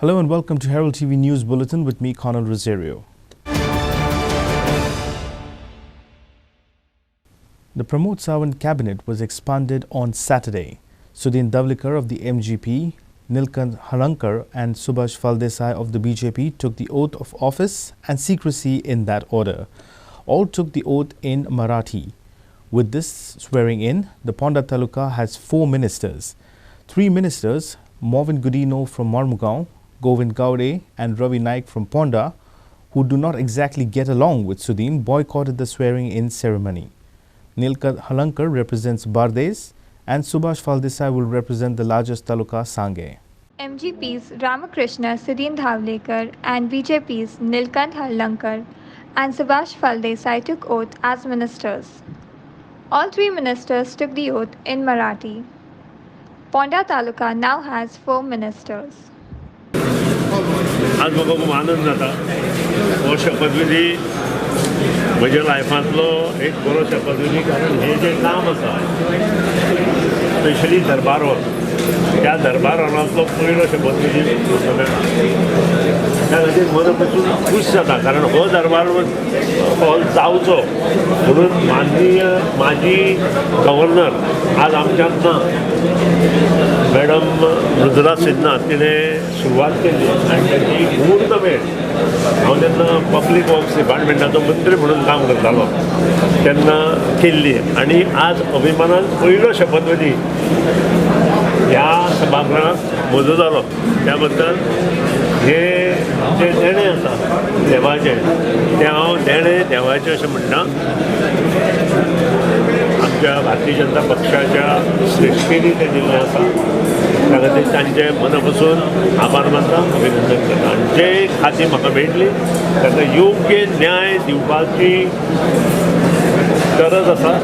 Hello and welcome to Herald TV News Bulletin with me, Conal Rosario. The Pramod Sawant cabinet was expanded on Saturday. Sudhin Davlikar of the MGP, Nilkant Halankar and Subhash Faldesai of the BJP took the oath of office and secrecy in that order. All took the oath in Marathi. With this swearing in, the Ponda Taluka has 4 ministers. 3 ministers, Movin Gudino from Marmugaon, Govind Gaude and Ravi Naik from Ponda, who do not exactly get along with Sudhin, boycotted the swearing-in ceremony. Nilkant Halankar represents Bardes and Subhash Faldesai will represent the largest taluka, Sange. MGPs Ramakrishna Sudhin Davlikar and BJPs Nilkant Halankar and Subhash Faldesai took oath as ministers. All 3 ministers took the oath in Marathi. Ponda Taluka now has 4 ministers. आज म्हाका खूब आनंद जाता हो शपथविधी म्हज्या लायफांतलो एक बरो शपथविधी कारण हे जे काम आसा स्पेशली दरबार हॉल त्या दरबार हॉलांतलो पयलो शपथविधी त्या खातीर मन पसून खूश जाता कारण हो दरबार हॉल जावचो म्हणून माननीय माजी गव्हर्नर आज आमच्यात ना मॅडम मृदुला सिन्हा तिणें सुरवात केली आनी ताची मुहूर्त वेळ हांव तेन्ना पब्लीक वर्क्स डिपार्टमेंटाचो मंत्री म्हणून काम करतालो तेन्ना केल्ली आनी आज अभिमानान पयलो शपथविधी ह्या सभागृहांत म्हजो जालो त्या बद्दल हे जे देणें आसा देवाचें तें हांव देणें देवाचें अशें म्हणटा आमच्या भारतीय जनता पक्षाच्या श्रेष्ठींनी तें दिल्लें आसा त्या खातीर तांचे मन पसून आभार मानता अभिनंदन करता आनी जे खाती म्हाका मेळटली ताका योग्य न्याय दिवपाची गरज आसा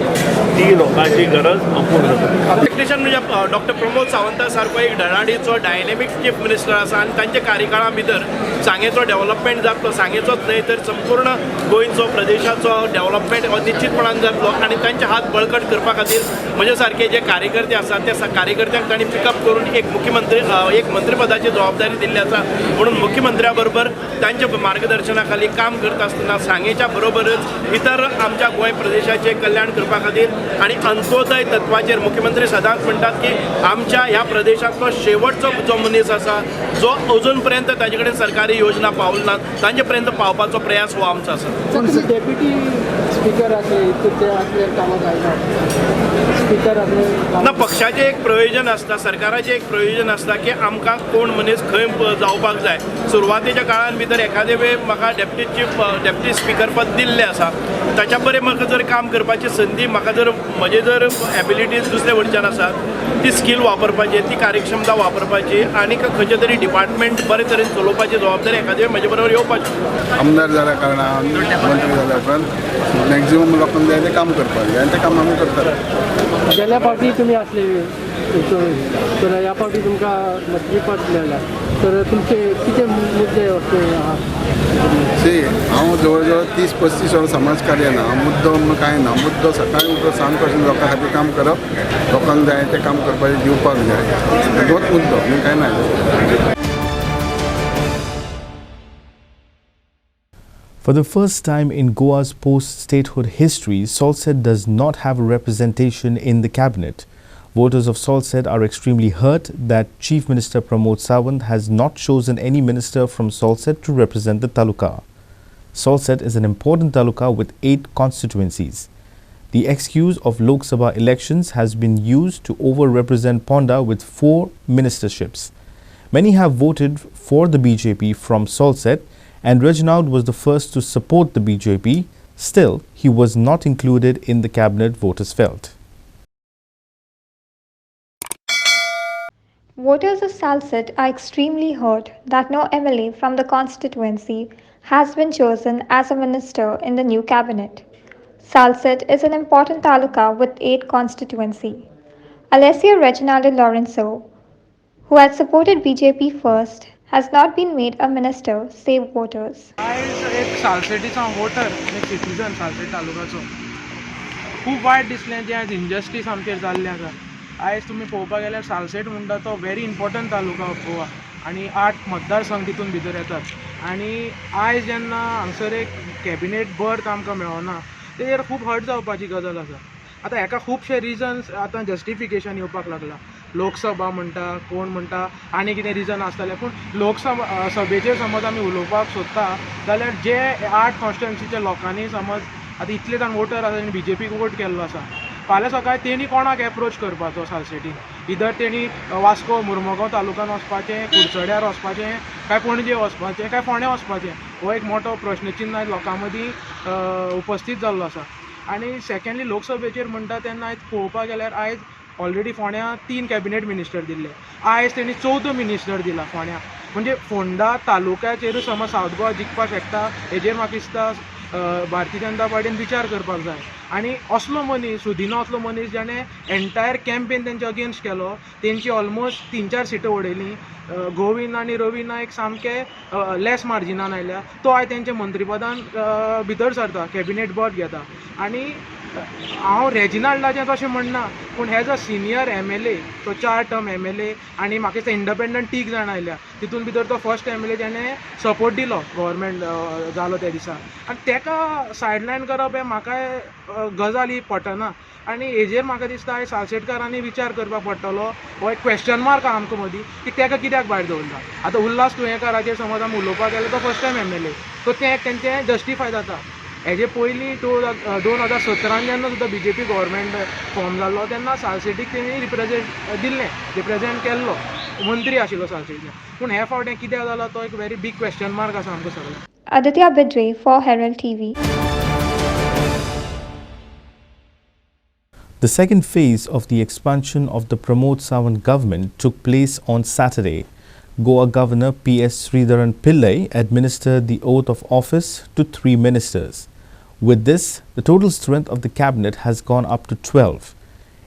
ती लोकांची गरज हांव पूर्ण करता. टेक्निशियन म्हणजे डॉक्टर प्रमोद सावंता सारको एक धडाडीचो डायनेमीक चीफ मिनिस्टर आसा आनी तांच्या कार्यकाळा भितर सांगेचो डेव्हलपमेंट जातलो सांगेचोच न्हय तर संपूर्ण गोंयचो प्रदेशाचो डेव्हलपमेंट हो निश्चितपणान जातलो आनी तांचे हात बळकट करपा खातीर म्हजे सारके जे कार्यकर्ते आसात त्या कार्यकर्त्यांक तांणी पिकअप करून एक मंत्रीपदाची जबाबदारी दिल्ली आसा म्हणून मुख्यमंत्र्या बरोबर तांच्या मार्गदर्शना खाली काम करता आसतना सांगेच्या बरोबरच इतर आमच्या गोंय प्रदेशाचे कल्याण करपा खातीर आनी अंत्योदय तत्वाचेर मुख्यमंत्री सदांच म्हणटात की आमच्या ह्या प्रदेशांतलो शेवटचो जो मनीस आसा जो अजून पर्यंत ताजे कडेन सरकारी योजना पावल ना तांचे पर्यंत पावपाचो प्रयास हो आमचो आसा. डेप्युटी स्पीकर ना पक्षाचें एक प्रयोजन आसता सरकाराचें एक प्रयोजन आसता की आमकां कोण मनीस खंय जावपाक जाय सुरवातेच्या काळान भितर एखादे वेळ म्हाका डेप्युटी स्पीकर पद दिल्लें आसा ताच्या बरें म्हाका जर काम करपाची संदी म्हाका जर म्हजे जर एबिलिटीज दुसरे वटच्यान आसात ती स्कील वापरपाची ती कार्यक्षमता वापरपाची आनी खंयचे तरी डिपार्टमेंट बरे तरेन चलोवपाची जबाबदारी एखादे वेळ म्हजे बरोबर येवपाची. आमदार जाल्या कारणान मंत्री जाल्या उपरांत मॅक्झिमम लोकांक जाय तें काम करपाक जाय आनी तें काम आमी करतात. गेल्या फावटी तुमी आसले तर ह्या फावटी तुमकां मंत्रीपद मेळ्ळां तर तुमचे कितें मुद्दे हांव जवळ जवळ 30-35 वर्सां समाजकार्य ना हांव मुद्दो कांय ना मुद्दो सकाळीं उठून सांज पासून लोकां खातीर काम करप लोकांक जाय तें काम करपाचें दिवपाक जाय तोच मुद्दो आनी कांय ना. For the first time in Goa's post-statehood history, Salcete does not have a representation in the cabinet. Voters of Salcete are extremely hurt that Chief Minister Pramod Sawant has not chosen any minister from Salcete to represent the taluka. Salcete is an important taluka with 8 constituencies. The excuse of Lok Sabha elections has been used to over-represent Ponda with 4 ministerships. Many have voted for the BJP from Salcete, and Reginald was the first to support the BJP. Still, he was not included in the cabinet, voters felt. Voters of Salcete are extremely hurt that no MLA from the constituency has been chosen as a minister in the new cabinet. Salcete is an important taluka with 8 constituency. Alessia Reginaldo Lorenzo, who had supported BJP first, has not been made a minister, save voters. एक सालसेटीचो voter एक citizen Salcete तालुकाचो खूब वायट दिसलें जें आयज injustice आमचेर जाल्लें आसा. आयज तुमी पळोवपाक गेल्यार सालसेट म्हणटा तो very important taluka of Goa आनी 8 मतदारसंघ तितून भितर येतात आनी आयज जेन्ना हांगसर एक कॅबिनेट बर्थ आमकां मेळना तेजेर खूब हर्ट जावपाची गजाल आसा. आतां हेका खुबशे रिजन्स आतां जस्टिफिकेशन येवपाक लागलां. लोकसभा म्हणटा, कोण म्हणटा आनी कितें रिजन आसतलें, पूण लोकसभा सभेचेर समज आमी उलोवपाक सोदता जाल्यार जे 8 कॉन्स्टिट्युएन्सीच्या लोकांनी समज आतां इतले जाण वोटर आसा तांणी BJPक वोट केल्लो आसा, फाल्यां सकाळीं तेणी कोणाक एप्रोच करपाचो सालसेटीन, इधर तेणी वास्को मुर्मगांव तालुक्यान वचपाचें, कुडचड्यार वचपाचें, काय पणजे वचपाचें, काय फोंड्या वचपाचें, हो एक मोठो प्रश्नचिन्ह लोकां मदीं उपस्थित जाल्लो आसा. आनी सेकेंडली लोकसभेचेर म्हणटा तेन्ना आयज पळोवपाक गेल्यार आयज ऑलरेडी फोंड्या 3 कॅबिनेट मिनिस्टर दिल्ले, आयज तेणी 14 मिनिस्टर दिला फोंड्या. म्हणजे फोंडा तालुक्याचेरूच समज सावथ गोवा जिखपाक शकता हेजेर म्हाका दिसता भारतीय जनता पार्टीन विचार करपाक जाय. आनी असलो मनीस, सुदिनो असलो मनीस जाणें एंटायर कॅम्पेन तेंचे अगेन्स्ट केलो, तेंची ऑलमोस्ट 3-4 सिटां उडयली, गोविंद आनी रवी नायक सामके लेस मार्जिनान आयल्या, तो आयज तेंच्या मंत्रीपदान भितर सरता, कॅबिनेट बर्थ घेता. आनी हांव रेजिनाल्डाचें तशें म्हणना, पूण एज अ सिनियर MLA, तो 4 टर्म MLA आनी म्हाका दिसता इंडिपेंडंट 3 जाण आयल्या, तितून भितर तो फर्स्ट MLA जेणें सपोर्ट दिलो गव्हर्मेंट जालो त्या दिसा. आनी तेका सायडलायन करप हें म्हाकाय गजाल ही पटना. आनी हेजेर म्हाका दिसता आयज सालसेटकारांनी विचार करपाक पडटलो, हो एक क्वेश्चन मार्क आहा आमकां मदीं की तेका कित्याक भायर दवरला. आतां उल्हास तुयेंकाराचेर समज आमी उलोवपाक गेल्यार तो फर्स्ट टायम MLA, सो तें तेंचें जस्टिफाय जाता. हेजे पयलीं 2017 जेन्ना सुद्दां BJP गव्हर्मेंट फॉर्म जाल्लो तेन्ना सालसेटीक तेणी रिप्रेझेंट केल्लो, मंत्री आशिल्लो सालसेटीक, पूण हे फावट कित्याक जालो तो एक वेरी बीग क्वेश्चन मार्क आसा आमकां सगळ्यांक. Aditya Bidre for Herald TV. The second phase of the expansion of the Pramod Sawant government took place on Saturday. Goa Governor P.S. Sridharan Pillai administered the oath of office to 3 ministers. With this, the total strength of the cabinet has gone up to 12.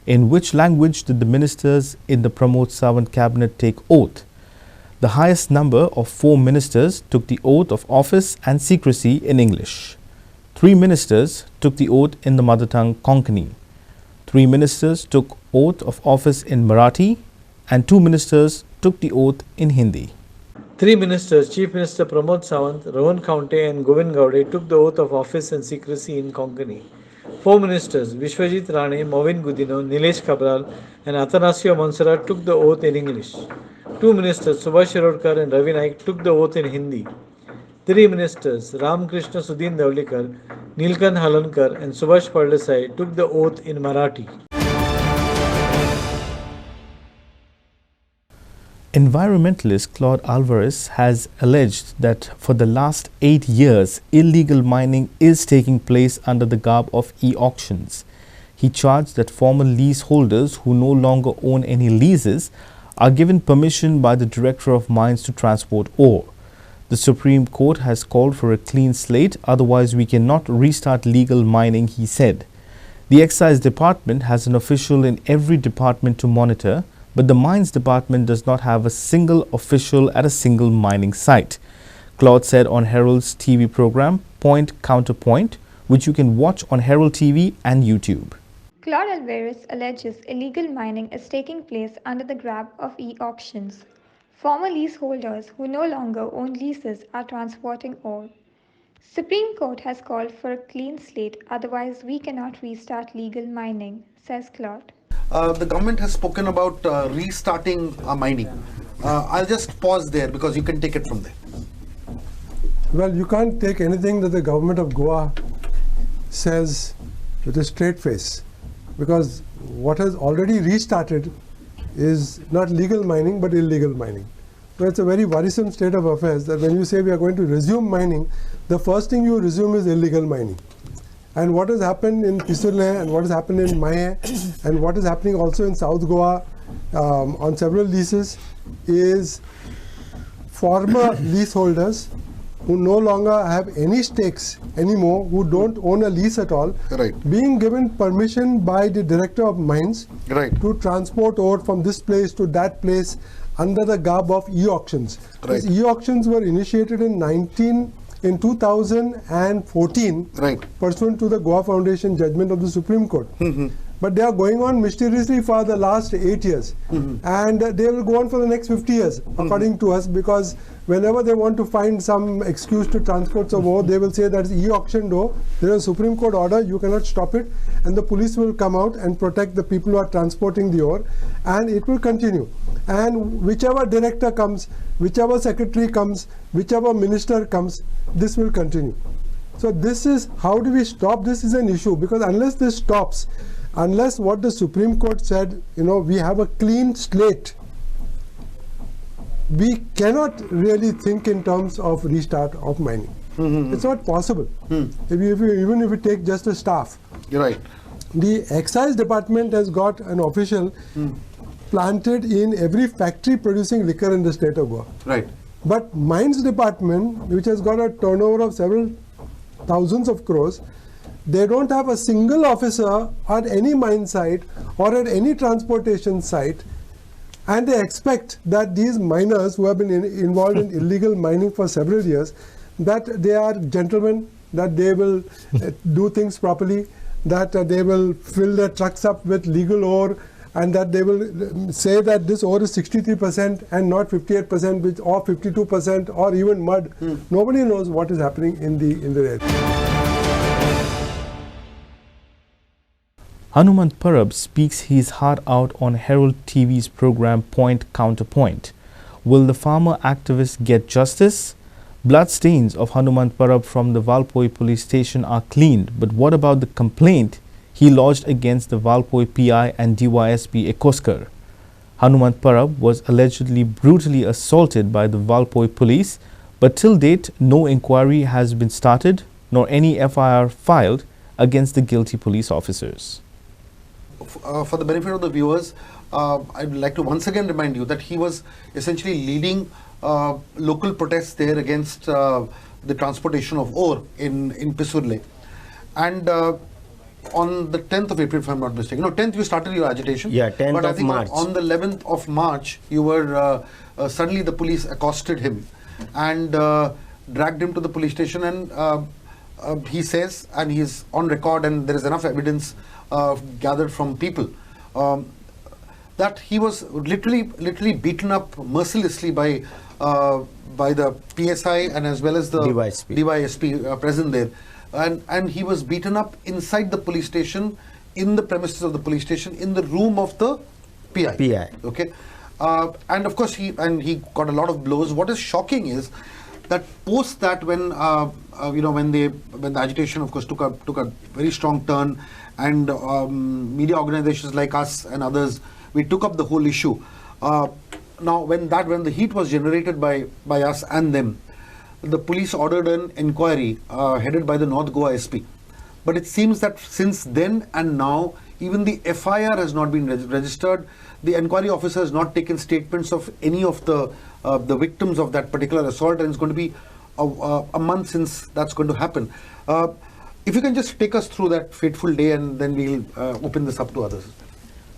In which language did the ministers in the Pramod Sawant cabinet take oath? The highest number of 4 ministers took the oath of office and secrecy in English. 3 ministers took the oath in the mother tongue Konkani. 3 ministers took oath of office in Marathi and 2 ministers took the oath in Hindi. 3 ministers, Chief Minister Pramod Sawant, Rohan Kaunte and Govind Gowde took the oath of office and secrecy in Konkani. 4 ministers, Vishwajit Rane, Movin Gudino, Nilesh Kabral and Atanasio Monserrat took the oath in English. 2 ministers, Subhash Shirodkar and Ravi Naik took the oath in Hindi. 3 ministers, Ramkrishna Sudin Davlikar, Nilkant Halankar and Subhash Pardesai took the oath in Marathi. Environmentalist Claude Alvarez has alleged that for the last 8 years, illegal mining is taking place under the garb of e-auctions. He charged that former leaseholders who no longer own any leases are given permission by the Director of Mines to transport ore. The Supreme Court has called for a clean slate, otherwise we cannot restart legal mining, he said. The Excise Department has an official in every department to monitor, but the Mines Department does not have a single official at a single mining site. Claude said on Herald's TV program, Point Counterpoint, which you can watch on Herald TV and YouTube. Claude Alvarez alleges illegal mining is taking place under the grab of e-auctions. Former leaseholders who no longer own leases are transporting ore. Supreme Court has called for a clean slate, otherwise we cannot restart legal mining, says Claude. The government has spoken about restarting mining. I'll just pause there because you can take it from there. Well, you can't take anything that the government of Goa says with a straight face, because what has already restarted is not legal mining but illegal mining. So it's a very worrisome state of affairs that when you say we are going to resume mining, the first thing you resume is illegal mining. And what has happened in Pisurle and what has happened in Mahe and what is happening also in South Goa on several leases is former leaseholders who no longer have any stakes anymore, who don't own a lease at all, being given permission by the Director of Mines to transport ore from this place to that place under the garb of e-auctions. These e-auctions were initiated in 2014 pursuant to the Goa Foundation judgment of the Supreme Court. but they are going on mysteriously for the last 8 years. And they will go on for the next 50 years, according to us, because whenever they want to find some excuse to transport some ore, they will say that is e-auctioned ore. There is a Supreme Court order, you cannot stop it, and the police will come out and protect the people who are transporting the ore, and it will continue. And whichever director comes, whichever secretary comes, whichever minister comes, this will continue. So this is, how do we stop this is an issue, because unless this stops, unless what the Supreme Court said, we have a clean slate, we cannot really think in terms of restart of mining. It's not possible. Even if you take just the staff. You're right. The excise department has got an official planted in every factory producing liquor in the state of Goa. Right. But mines department, which has got a turnover of several thousands of crores, they don't have a single officer at any mine site or at any transportation site, and they expect that these miners who have been involved in illegal mining for several years, that they are gentlemen, that they will do things properly, that they will fill their trucks up with legal ore, and that they will say that this ore is 63% and not 58%, or 52%, or even mud. Nobody knows what is happening in the area. Hanumant Parab speaks his heart out on Herald TV's program Point Counterpoint. Will the farmer activist get justice? Bloodstains of Hanumant Parab from the Valpoi police station are cleaned, but what about the complaint he lodged against the Valpoi PI and DYSP Ekoskar? Hanumant Parab was allegedly brutally assaulted by the Valpoi police, but till date no inquiry has been started nor any FIR filed against the guilty police officers. For the benefit of the viewers, I'd like to once again remind you that he was essentially leading local protests there against the transportation of ore in Pisurle. And on the 10th of April, if I'm not mistaken, 10th you started your agitation. Yeah, 10th but of I think March. on the 11th of March, you were, suddenly the police accosted him and dragged him to the police station, and he says, and he's on record, and there is enough evidence gathered from people, that he was literally beaten up mercilessly by the PSI and as well as the DYSP present there, and he was beaten up inside the police station, in the premises of the police station, in the room of the PI. Okay, and of course he got a lot of blows. What is shocking is that post that, when when the agitation of course took a very strong turn, and media organizations like us and others, we took up the whole issue. Now when the heat was generated by us and them, the police ordered an inquiry headed by the North Goa SP. But it seems that since then and now, even the FIR has not been registered. The inquiry officer has not taken statements of any of the victims of that particular assault, and it's going to be a month since that's going to happen. If you can just take us through that fateful day, and then we'll open this up to others.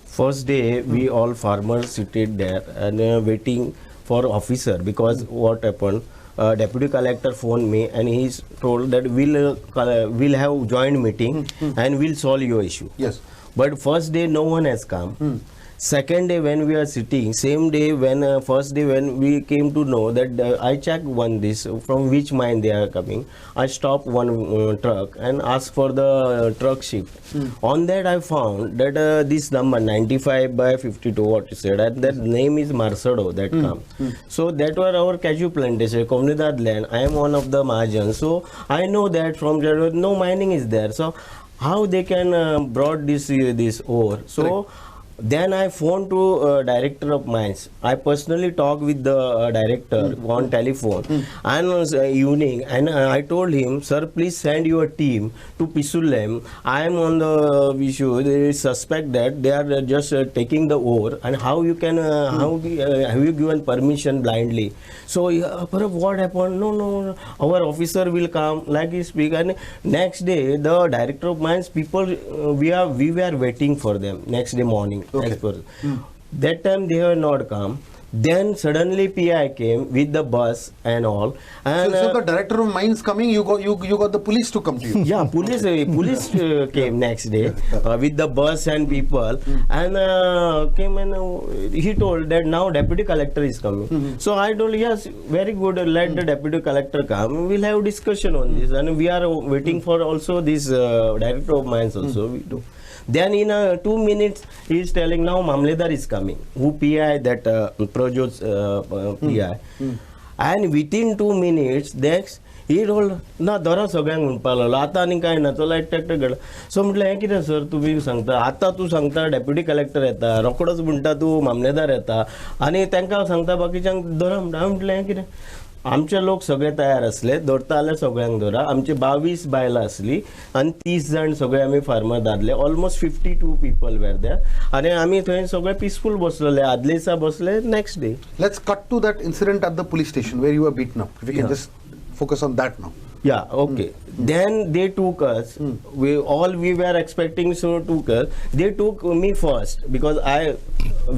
First day, we all farmers seated there and waiting for officer, because what happened, deputy collector phoned me and he's told that we'll have joint meeting and we'll solve your issue. Yes. But first day no one has come. Second day when we are sitting, same day when first day when we came to know that I checked this from which mine they are coming. I stopped one truck and asked for the truck shift. On that I found that this number 95 by 52 what you said, and that name is Marsado that come. So that were our cashew plantation, Comunidad land. I am one of the Mahajans, so I know that from there no mining is there. So how they can brought this ore? So then I phoned to director of mines. I personally talked with the director on telephone and evening, and I told him, sir, please send your team to Pisulem. I am on the issue. They suspect that they are just taking the ore, and how you can have you given permission blindly? So what happened? No, our officer will come, like he speak. And next day the director of mines people we were waiting for them next day morning. Okay. That time they have not come. Then suddenly PI came with the bus and all. And so the director of mines coming, you got the police to come to you. yeah, police came next day with the bus and people, and came and he told that now deputy collector is coming. So I told yes, very good. Let the deputy collector come. We'll have discussion on this, and we are waiting for also this director of mines also. We do. Then in 2 minutes he is telling now Mamledar is coming, who PI that Projot's PI, and within 2 minutes next he told ना दरा सगळ्यांक म्हणपाक लागलो आतां आनी कांय ना चलो एकटेकटे घडला सो म्हटलें हें कितें सर तुमी सांगता आतां तूं सांगता डेप्युटी कलेक्टर येता रोखडोच म्हणटा तूं मामलेदार येता आनी तांकां सांगता बाकीच्यांक धरा म्हणटा हांवें म्हटलें हें कितें आमचे लोक सगळे तयार असले धरता जाल्यार सगळ्यांक धरा आमची 22 बायलां असली आनी 30 जाण सगळे आमी फार्मर दादले ऑलमोस्ट 52 पीपल वेर देर आनी आमी थंय सगळे पिसफूल बसलेले आदले दिसा बसले next day let's cut to that incident at the police station where you are beaten up if you can just focus on that now. Yeah, okay. Then they took us. We were expecting so took us. They took me first because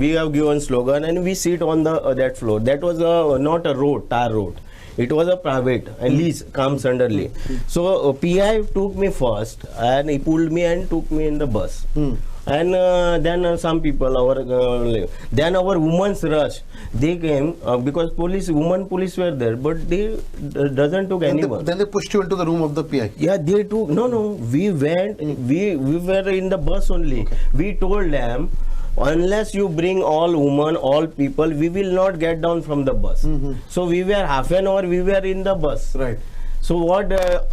we have given slogan and we sit on the that floor. That was not a road, tar road. It was a private and lease comes underly. So PI took me first and he pulled me and took me in the bus. And then some people then our women's rush they came because women police were there but they doesn't took anyone. Then they pushed you into the room of the PI. Yeah, they took no we went we were in the bus only. Okay. We told them unless you bring all women all people we will not get down from the bus. So we were half an hour we were in the bus, right? So what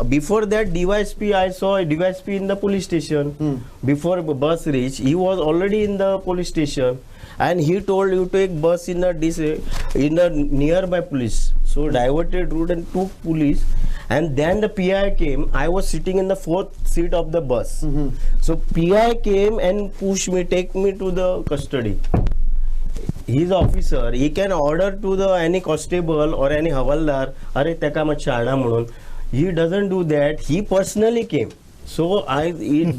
before that DYSP I saw a DYSP in the police station. Before bus reached he was already in the police station and he told you take bus in the nearby police. So diverted route and took police and then the PI came. I was sitting in the 4th seat of the bus. So PI came and pushed me, take me to the custody. He's officer, he can order to the any constable or any havaldar अरे तेका मातशें हाडा म्हणून. He doesn't do that. He personally came. So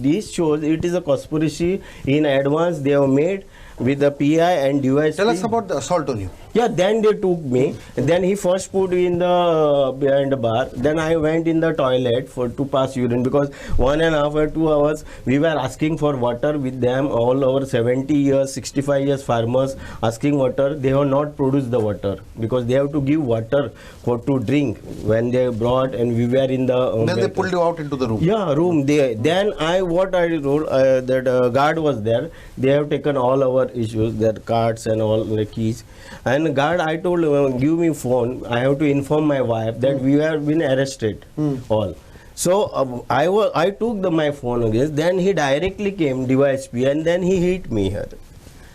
this shows it is a conspiracy in advance they have made with the PI and DYSP. Tell us about the assault on you. Yeah, then they took me. Then he first put in the behind the bar. Then I went in the toilet to pass urine because 1.5 or 2 hours we were asking for water with them. All over 70 years, 65 years farmers asking water. They have not produced the water because they have to give water to drink when they brought and we were in the. Then they pulled you out into the room. Yeah, room. Then I told that guard was there. They have taken all our issues, their cards and all the keys. And guard, I told give me phone. I have to inform my wife that we have been arrested. All. So I took my phone again. Then he directly came DYSP and then he hit me here.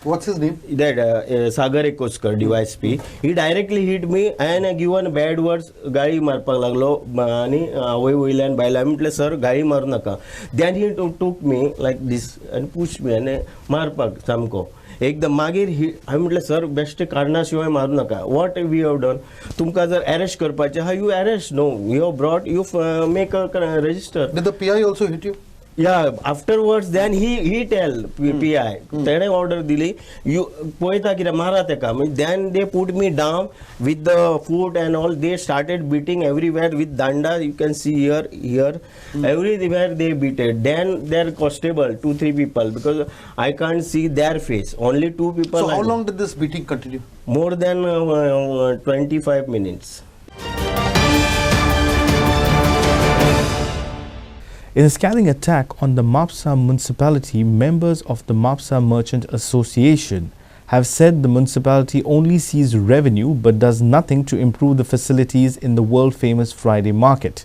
What's his name? That Sagar Ekoskar, DYSP. He directly hit me and given bad words. गाडी मारपाक लागलो आणि आवय वयल्यान बायला म्हटले sir गाडी मारू नका. Then he took me like this and pushed me and मारपाक सामको. एकदम मागीर हांवें म्हटलें सर बेश्टे कारणा शिवाय मारूं नाका. वॉट वी हॅव डन तुमकां जर अरेस्ट करपाचें आहा you arrest no you have brought you make a register. Did the PI also hit you? Yeah, afterwards then he tell PI तेणे order दिली you पळयता कितें मारा तेका. Then they put me down with the foot and all. They started beating everywhere with danda. You can see here everywhere they beat it. Then their constable 2-3 people because I can't see their face, only 2 people. So how long did this beating continue? More than 25 minutes. In a scathing attack on the Mapsa municipality, members of the Mapsa Merchant Association have said the municipality only sees revenue but does nothing to improve the facilities in the world-famous Friday market.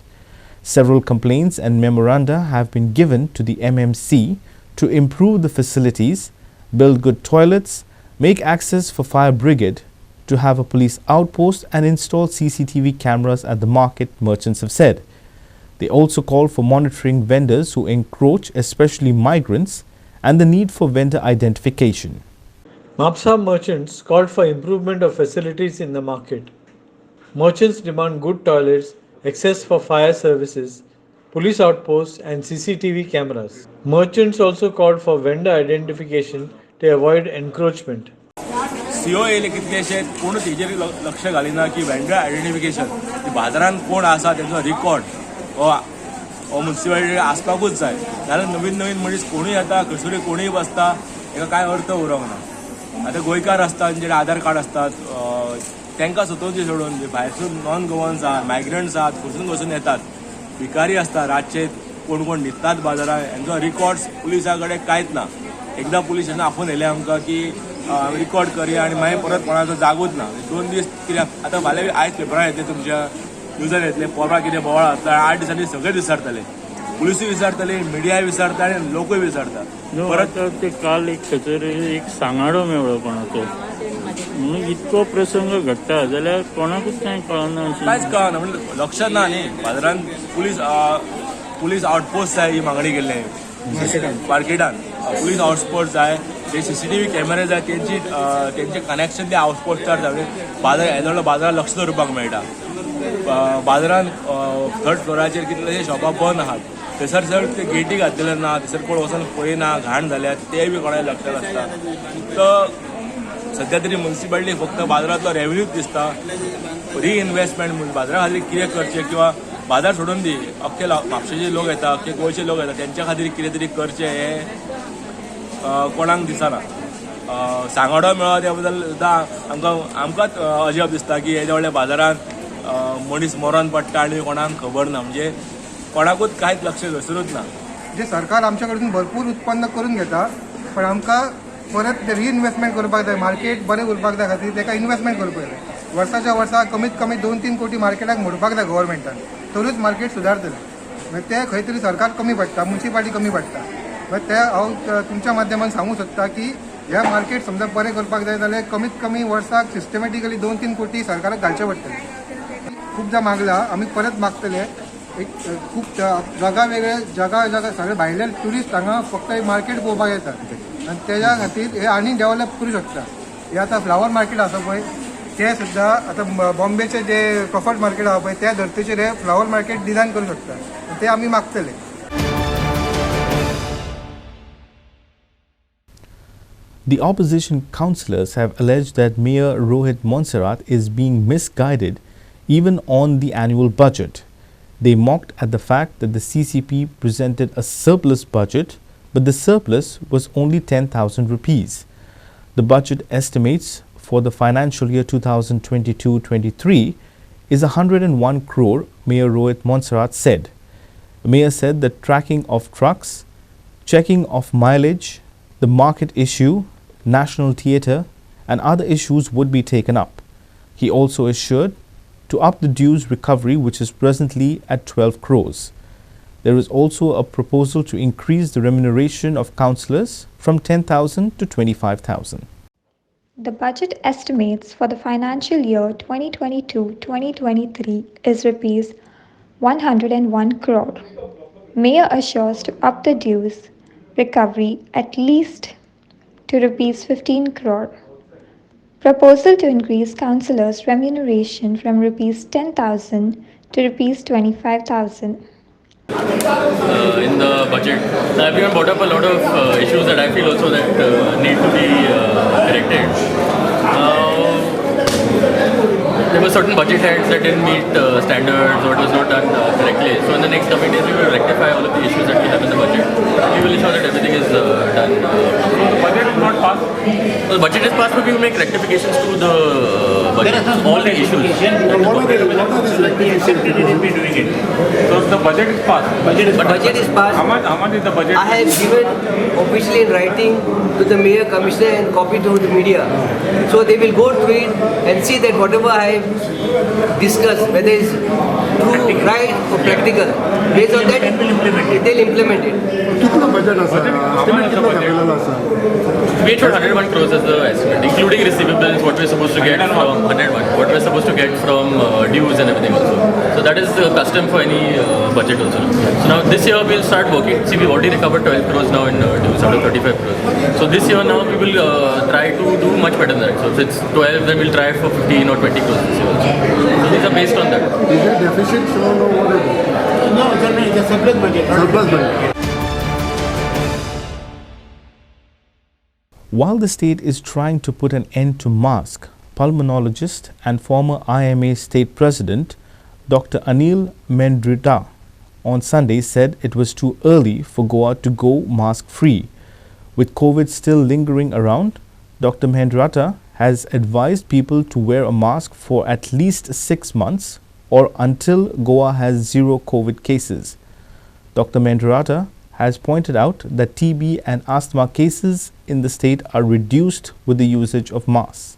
Several complaints and memoranda have been given to the MMC to improve the facilities, build good toilets, make access for fire brigade, to have a police outpost and install CCTV cameras at the market, merchants have said. They also call for monitoring vendors who encroach, especially migrants, and the need for vendor identification. Mapsa merchants called for improvement of facilities in the market. Merchants demand good toilets, access for fire services, police outposts and CCTV cameras. Merchants also called for vendor identification to avoid encroachment. CO येयले कितलेशे कोण तेजेर लक्ष घालिना की vendor identification बाजारांत कोण आसा तेजो रिकॉर्ड हो म्युन्सिपालिटी आसपाकूच जाय. नाल्यार नवीन नवीन मनीस कोणूय येता खंयसरूय कोणूय बसता ताका कांय अर्थ उरोंक ना. आतां गोंयकार आसतात जेणे आधार कार्ड असतात तांकां स्वतःची सोडून भायरसून नॉन गोवन्स आहात मायग्रंट्स आहात खंयसून येतात भिकारी असतात रातचे कोण कोण न्हिदतात बाजारात हांचो रिकॉर्ड्स पुलिसा कडेन कांयच ना. एकदां पुलिसांनी आफोन येयलें आमकां की रिकॉर्ड करया आनी मागीर परत कोणाचो जागूच ना. 2 दीस कित्याक आतां फाल्यां आयज पेपरार येतले तुमच्या न्यूजार येतले परवा कितें बोवाळ जातले 8 दिसांनी सगळे विचारतले पुलिसूय विचारतले मिडियाय विचारता आनी लोकूय विचारता. परत ते काल एक एक सांगाडो मेळ्ळो कोणाचो म्हणून इतको प्रसंग घडटा जाल्यार कोणाकूच कांय कळना कांयच कळना म्हणजे लक्षात ना न्ही. बाजारांत पुलीस आउटपोस्ट जाय ही मागणी केल्ले मार्केटान पुलीस आउटपोस्ट जाय ते CCTV कॅमेरे जाय तेंचे कनेक्शन ते आउटपोस्टार जाय बाजार येदोळ्या बाजारात लक्ष दवरपाक मेळटा. बाजारांत 3rd फ्लोराचेर कितलेशे शॉपां बंद आहात थंयसर जर ते गेटी घातलेले ना थंयसर कोण वचून पळयना घाण जाल्यार ते बी कोणाच्या लक्षात आसता. तर सध्या तरी म्युन्सिपालिटी फक्त बाजारांतलो रेव्हेन्यूच दिसता. रिइन्वेस्टमेंट बाजारा खातीर कितें करचें किंवा बाजार सोडून दी अख्खे म्हापशेचे लोक येता अख्खे गोंयचे लोक येता तेंच्या खातीर कितें तरी करचें हें कोणाक दिसना. सांगाडो मेळ्ळो त्या बद्दल सुद्दां आमकांच अजाप दिसता की येद्या व्हडल्या बाजारांत मनीस मरण पडटा आनी कोणाक खबर ना म्हणजे कोणाकूच कांयच लक्ष घसरूच ना. जे सरकार आमच्या कडून भरपूर उत्पन्न करून घेता पण आमकां परत रिइन्वेस्टमेंट करपाक जाय मार्केट बरें उरपाक जाय खातीर ताका इन्वेस्टमेंट करपाक जाय. वर्साच्या वर्सा कमीत कमी 2-3 कोटी मार्केटाक मोडपाक जाय गव्हर्मेंटान तरूच मार्केट सुदारतलें. मागीर ते खंय तरी सरकार कमी पडटा म्युन्सिपालिटी कमी पडटा. मागीर ते हांव तुमच्या माध्यमान सांगूंक सोदता की ह्या मार्केट समजा बरें करपाक जाय जाल्यार कमीत कमी वर्साक सिस्टमॅटिकली 2-3 कोटी सरकाराक घालचे पडटले. खूबदां मागला आमी परत मागतले. एक खूब जागा वेगळे जागा सगळे भायले ट्युरिस्ट हांगा फक्त मार्केट पळोवपाक येतात आनी तेज्या खातीर हे आनी डेव्हलप करूं शकता. हे आतां फ्लावर मार्केट आसा पळय ते सुद्दां आतां बॉम्बेचे जे क्रॉफर्ड मार्केट आसा पळय त्या धर्तेचेर हे फ्लावर मार्केट डिझायन करूं शकता ते आमी मागतले. The opposition councillors have alleged that Mayor Rohit Monserrat is being misguided even on the annual budget. They mocked at the fact that the CCP presented a surplus budget, but the surplus was only 10,000 rupees. The budget estimates for the financial year 2022-23 is 101 crore, Mayor Rohit Monserrat said. The mayor said that tracking of trucks, checking of mileage, the market issue, National Theatre and other issues would be taken up. He also assured to up the dues recovery, which is presently at 12 crores. There is also a proposal to increase the remuneration of councillors from 10,000 to 25,000. The budget estimates for the financial year 2022-2023 is Rs 101 crore. Mayor assures to up the dues recovery at least to Rs 15 crore. Proposal to increase councillors' remuneration from Rs 10,000 to Rs 25,000. In the budget, everyone brought up a lot of issues that I feel also that need to be corrected. There were certain budget heads that didn't meet standards or it was not done correctly. So in the next coming days, we will rectify all of the issues that we have in the budget. We will ensure that everything is done. So the budget is not passed? The budget is passed, but we will make rectifications to the budget. All the issues. What are the rectifications we will be doing it? So the budget is passed. Budget is passed. How much is the budget? I have given officially in writing to the mayor, commissioner and copy to the media. So they will go through it and see that whatever I have discussed, whether it's true, right or practical, based on that they'll implement it. We had 101 crores as the estimate, including receivables, what we're supposed to get from 101, what we're supposed to get from dues and everything also. So that is the custom for any budget also. So now this year we'll start working. See, we've already recovered 12 crores now in dues out of 35 crores. So this year now we will try to do much better than that. So if it's 12, then we'll try for 15 or 20 crores this year also. So these are based on that. Is there deficit shown or what is it? No, it's a surplus budget. Surplus budget. While the state is trying to put an end to masks, pulmonologist and former IMA state president Dr. Anil Mendrita on Sunday said it was too early for Goa to go mask-free. With COVID still lingering around, Dr. Mendrita has advised people to wear a mask for at least 6 months or until Goa has zero COVID cases. Dr. Mendrita has pointed out that TB and asthma cases in the state are reduced with the usage of masks.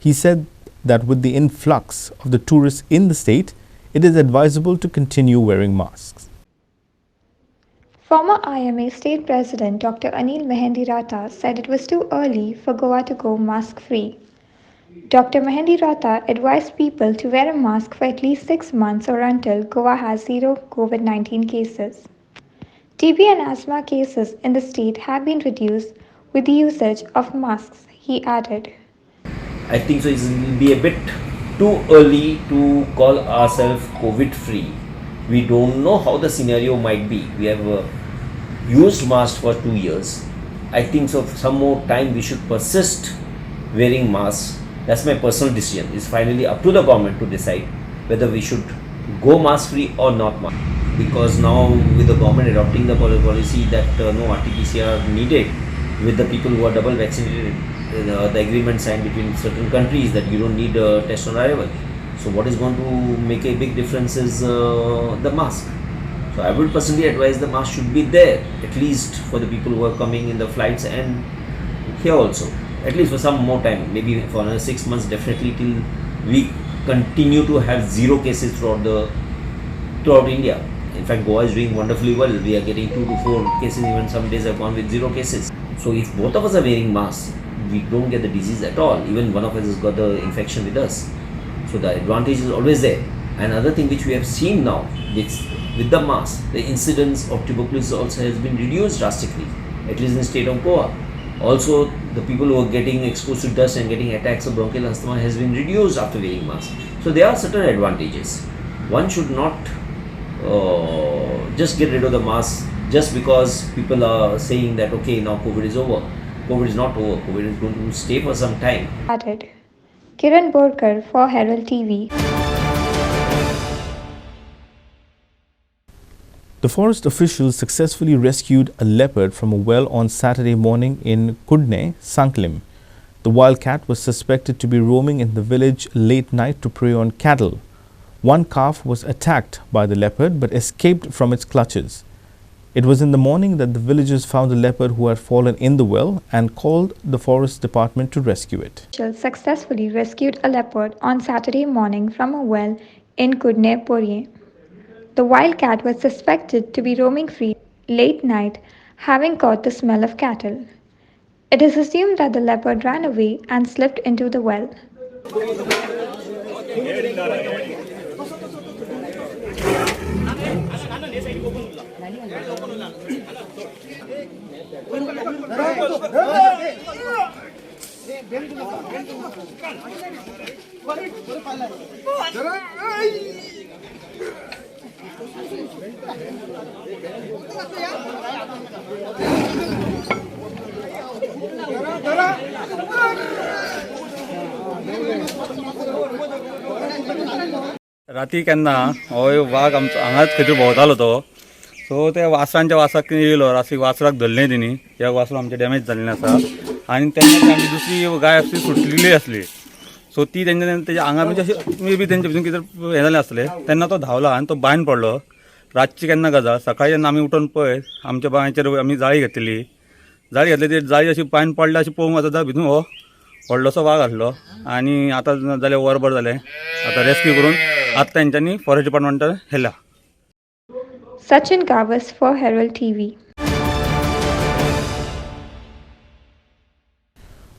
He said that with the influx of the tourists in the state, it is advisable to continue wearing masks. Former IMA State President Dr. Anil Mehendirata said it was too early for Goa to go mask-free. Dr. Mehendirata advised people to wear a mask for at least 6 months or until Goa has zero COVID-19 cases. TB and asthma cases in the state have been reduced with the usage of masks, he added. I think so it will be a bit too early to call ourselves COVID-free. We don't know how the scenario might be. We have used masks for 2 years. I think so some more time we should persist wearing masks. That's my personal decision. It's finally up to the government to decide whether we should go mask-free or not mask. Because now with the government adopting the policy that no RT-PCR needed with the people who are double vaccinated, the agreement signed between certain countries that you don't need a test on arrival. So what is going to make a big difference is the mask. So I would personally advise the mask should be there, at least for the people who are coming in the flights and here also, at least for some more time, maybe for another 6 months, definitely till we continue to have zero cases throughout India. In fact, Goa is doing wonderfully well. We are getting 2 to 4 cases, even some days have gone with 0 cases. So if both of us are wearing masks, we don't get the disease at all. Even one of us has got the infection with us. So the advantage is always there. Another thing which we have seen now with the mask, the incidence of tuberculosis also has been reduced drastically, at least in the state of Goa. Also, the people who are getting exposed to dust and getting attacks of bronchial asthma has been reduced after wearing masks. So there are certain advantages. One should not just get rid of the mask just because people are saying that okay, now COVID is over. COVID is not over. COVID is going to stay for some time. Added. Kiran Borkar for Herald TV. The forest officials successfully rescued a leopard from a well on Saturday morning in Kudne, Sanklim. The wildcat was suspected to be roaming in the village late night to prey on cattle. One calf was attacked by the leopard but escaped from its clutches. It was in the morning that the villagers found the leopard who had fallen in the well and called the forest department to rescue it. Officials successfully rescued a leopard on Saturday morning from a well in Kudne, Porye. The wildcat was suspected to be roaming free late night, having caught the smell of cattle. It is assumed that the leopard ran away and slipped into the well. राती केन्ना हो वाघ आमचो हांगाच खंय तरी भोंवतालो तो सो त्या वासरांच्या वासाक येयलो राती वासराक धरलें तेणी त्या वासरो आमचे डॅमेज जाल्लें आसा आनी तेन्ना आमची दुसरी गाय आसली सुटलेली आसली सो ती तेच्या आंगा म्हणजे अशें मे बी तेंच्या भितर कितें हें जालें आसलें तेन्ना तो धांवलो आनी तो बायन पडलो. रातची केन्ना गजाल सकाळी जेन्ना आमी उठून पळय आमच्या बांयाचेर आमी जाळी घेतलेली ती जाळी अशी बायन पडल्या अशी पळोवंक वता भितून हो व्हडलोसो वाघ आसलो आनी आतां जालें वरभर जालें आतां रेस्क्यू करून आतां तेंच्यांनी forest डिपार्टमेंटान व्हेला. Sachin Gavas for Herald TV.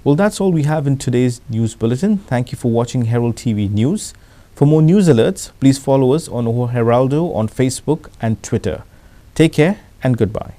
Well, that's all we have in today's news bulletin. Thank you for watching Herald TV News. For more news alerts, please follow us on Heraldo on Facebook and Twitter. Take care and goodbye.